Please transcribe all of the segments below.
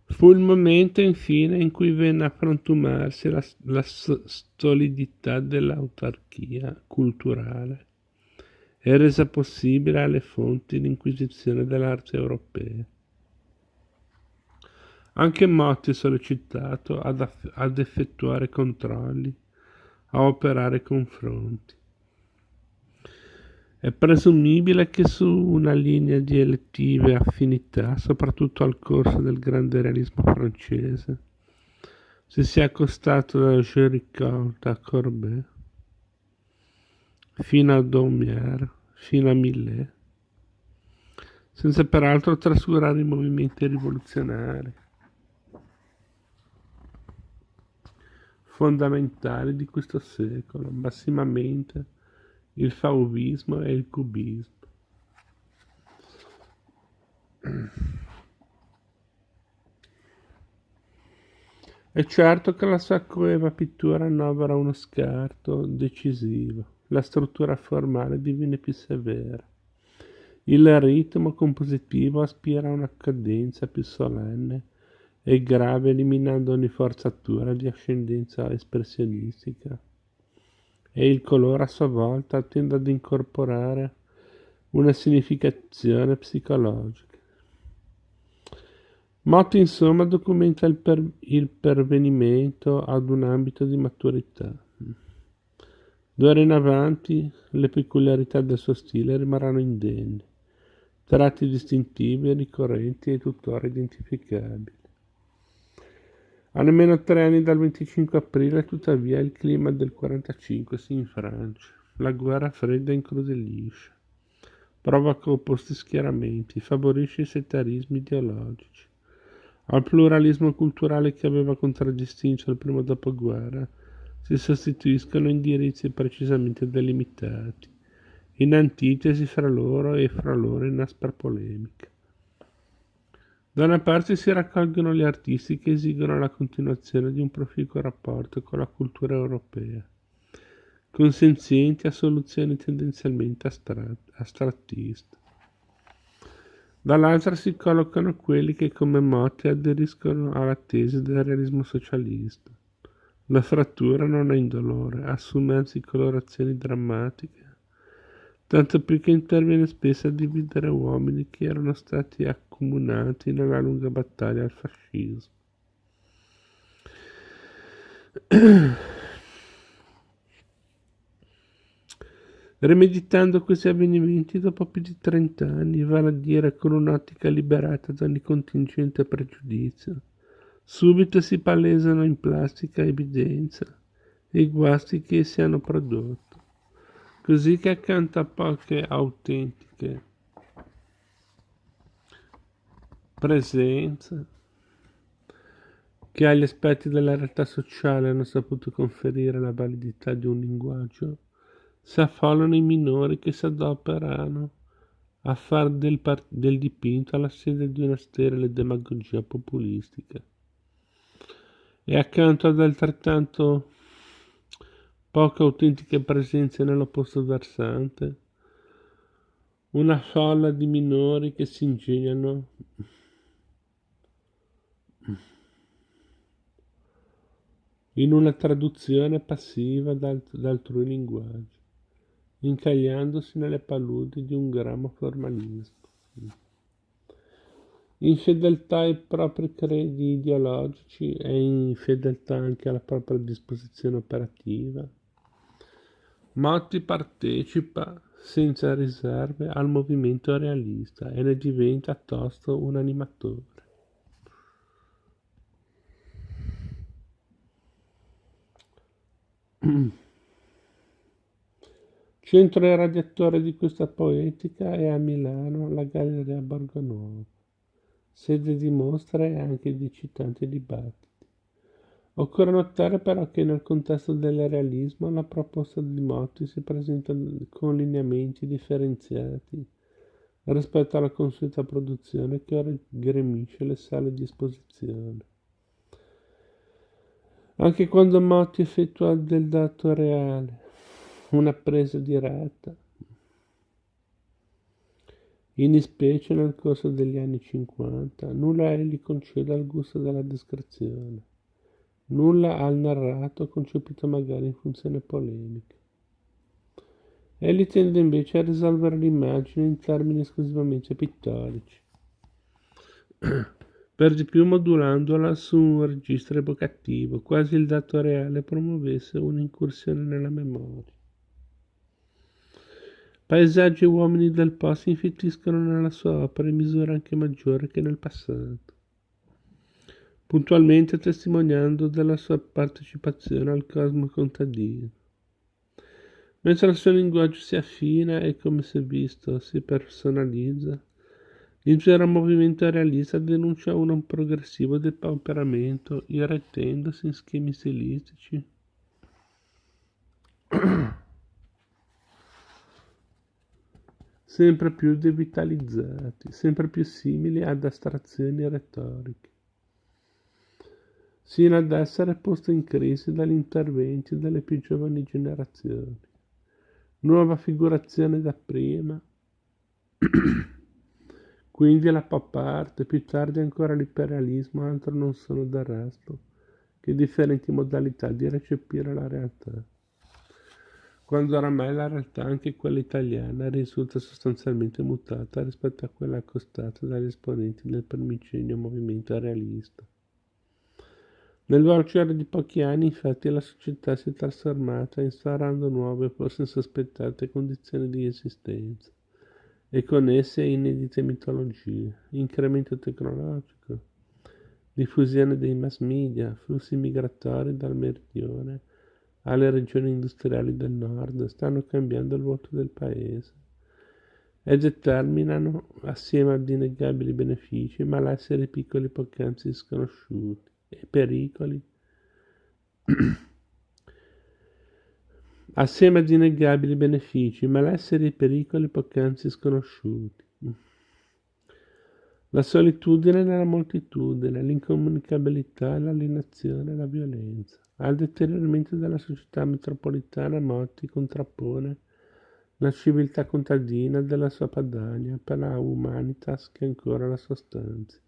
Fu il momento, infine, in cui venne a frantumarsi la solidità dell'autarchia culturale e resa possibile alle fonti l'inquisizione dell'arte europea. Anche Motti è sollecitato ad effettuare controlli, a operare confronti. È presumibile che su una linea di elettive affinità, soprattutto al corso del grande realismo francese, si sia accostato da Géricault a Courbet, fino a Daumier, fino a Millet, senza peraltro trascurare i movimenti rivoluzionari fondamentali di questo secolo, massimamente il fauvismo e il cubismo. È certo che la sua coeva pittura annovera uno scarto decisivo. La struttura formale diviene più severa. Il ritmo compositivo aspira a una cadenza più solenne e grave, eliminando ogni forzatura di ascendenza espressionistica. E il colore a sua volta tende ad incorporare una significazione psicologica. Motti insomma documenta il pervenimento ad un ambito di maturità. D'ora in avanti le peculiarità del suo stile rimarranno indenni, tratti distintivi, ricorrenti e tuttora identificabili. A nemmeno 3 anni dal 25 aprile, tuttavia, il clima del 45 si infrange. La guerra fredda incrudelisce, provoca opposti schieramenti, favorisce i settarismi ideologici. Al pluralismo culturale che aveva contraddistinto il primo dopoguerra si sostituiscono indirizzi precisamente delimitati, in antitesi fra loro e fra loro in aspra polemica. Da una parte si raccolgono gli artisti che esigono la continuazione di un proficuo rapporto con la cultura europea, consenzienti a soluzioni tendenzialmente astrattiste. Dall'altra si collocano quelli che come Motti aderiscono alla tesi del realismo socialista. La frattura non è indolore, assume anzi colorazioni drammatiche, tanto più che interviene spesso a dividere uomini che erano stati accomunati nella lunga battaglia al fascismo. Rimeditando questi avvenimenti dopo più di 30 anni, vale a dire con un'ottica liberata da ogni contingente pregiudizio, subito si palesano in plastica evidenza i guasti che essi hanno prodotto, così che accanto a poche autentiche presenze che agli aspetti della realtà sociale hanno saputo conferire la validità di un linguaggio, si affollano i minori che si adoperano a far del dipinto la sede di una sterile demagogia populistica. E accanto ad altrettanto poche autentiche presenze nell'opposto versante, una folla di minori che si ingegnano in una traduzione passiva d'altrui linguaggi, incagliandosi nelle paludi di un gramo formalismo. Infedeltà ai propri credi ideologici e infedeltà anche alla propria disposizione operativa. Motti partecipa senza riserve al movimento realista e ne diventa tosto un animatore. Centro irradiatore di questa poetica è a Milano la Galleria Borgonuovo, sede di mostre e anche di eccitanti dibattiti. Occorre notare però che nel contesto del realismo la proposta di Motti si presenta con lineamenti differenziati rispetto alla consueta produzione che ora gremisce le sale di esposizione. Anche quando Motti effettua del dato reale, una presa diretta, in specie nel corso degli anni 50, nulla egli concede al gusto della descrizione, nulla al narrato concepito magari in funzione polemica. Egli tende invece a risolvere l'immagine in termini esclusivamente pittorici, per di più modulandola su un registro evocativo, quasi il dato reale promuovesse un'incursione nella memoria. Paesaggi e uomini del posto infittiscono nella sua opera in misura anche maggiore che nel passato, puntualmente testimoniando della sua partecipazione al cosmo contadino. Mentre il suo linguaggio si affina e, come si è visto, si personalizza, l'intero movimento realista denuncia un progressivo depauperamento, irretendosi in schemi stilistici sempre più devitalizzati, sempre più simili ad astrazioni retoriche, sino ad essere posto in crisi dagli interventi delle più giovani generazioni. Nuova figurazione dapprima, quindi la parte, più tardi ancora l'imperialismo, altro non sono del resto che differenti modalità di recepire la realtà, quando oramai la realtà, anche quella italiana, risulta sostanzialmente mutata rispetto a quella accostata dagli esponenti del primigenial movimento realista. Nel volgere di pochi anni, infatti, la società si è trasformata instaurando nuove, forse insospettate condizioni di esistenza, e con esse inedite mitologie, incremento tecnologico, diffusione dei mass media, flussi migratori dal meridione alle regioni industriali del nord stanno cambiando il volto del paese e determinano, assieme ad innegabili benefici, malesseri piccoli poc'anzi sconosciuti e pericoli, assieme ad innegabili benefici, malesseri e pericoli poc'anzi sconosciuti. La solitudine nella moltitudine, l'incomunicabilità, l'alienazione, la violenza. Al deterioramento della società metropolitana Motti contrappone la civiltà contadina della sua Padania per la humanitas che ancora la sostanzia.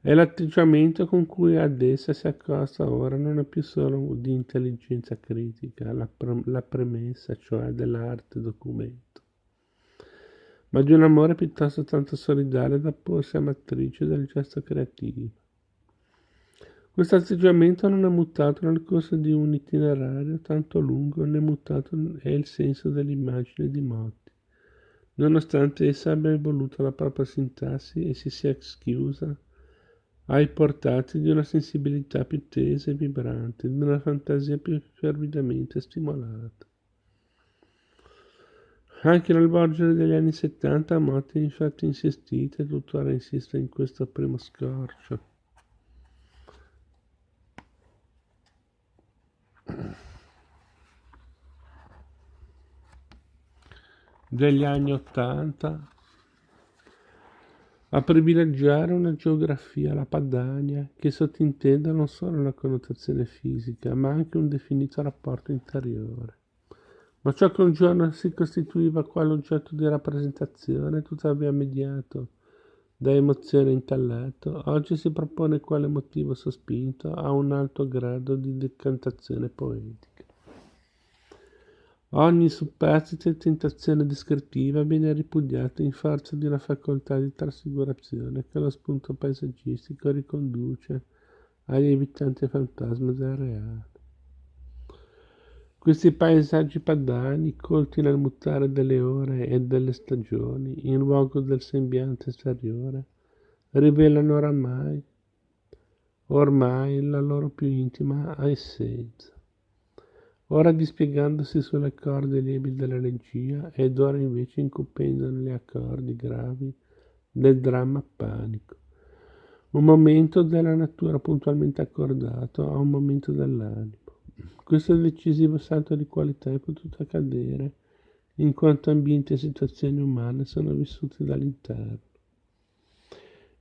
E l'atteggiamento con cui ad essa si accosta ora non è più solo di intelligenza critica, la premessa, cioè dell'arte documento, ma di un amore piuttosto tanto solidale da porsi a matrice del gesto creativo. Questo atteggiamento non è mutato nel corso di un itinerario tanto lungo, né mutato è il senso dell'immagine di Motti, nonostante essa abbia evoluto la propria sintassi e si sia schiusa ai portati di una sensibilità più tesa e vibrante, di una fantasia più fervidamente stimolata. Anche nel volgere degli anni 70 Motti infatti insistito e tuttora insiste in questo primo scorcio degli anni 80 a privilegiare una geografia, la Padania, che sottintende non solo una connotazione fisica, ma anche un definito rapporto interiore. Ma ciò che un giorno si costituiva quale oggetto di rappresentazione, tuttavia mediato da emozione e intelletto, oggi si propone quale motivo sospinto a un alto grado di decantazione poetica. Ogni superstite e tentazione descrittiva viene ripudiata in forza di una facoltà di trasfigurazione che lo spunto paesaggistico riconduce agli evitanti fantasmi del reale. Questi paesaggi padani, colti nel mutare delle ore e delle stagioni, in luogo del sembiante esteriore, rivelano ormai la loro più intima essenza. Ora dispiegandosi sulle corde lievi della regia ed ora invece incupendo negli accordi gravi del dramma panico. Un momento della natura puntualmente accordato a un momento dell'animo. Questo decisivo salto di qualità è potuto accadere in quanto ambienti e situazioni umane sono vissuti dall'interno.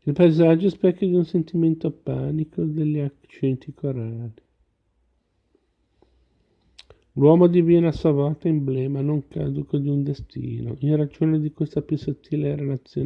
Il paesaggio è specchio di un sentimento panico degli accenti corali. L'uomo diviene a sua volta emblema non caduco di un destino, in ragione di questa più sottile relazione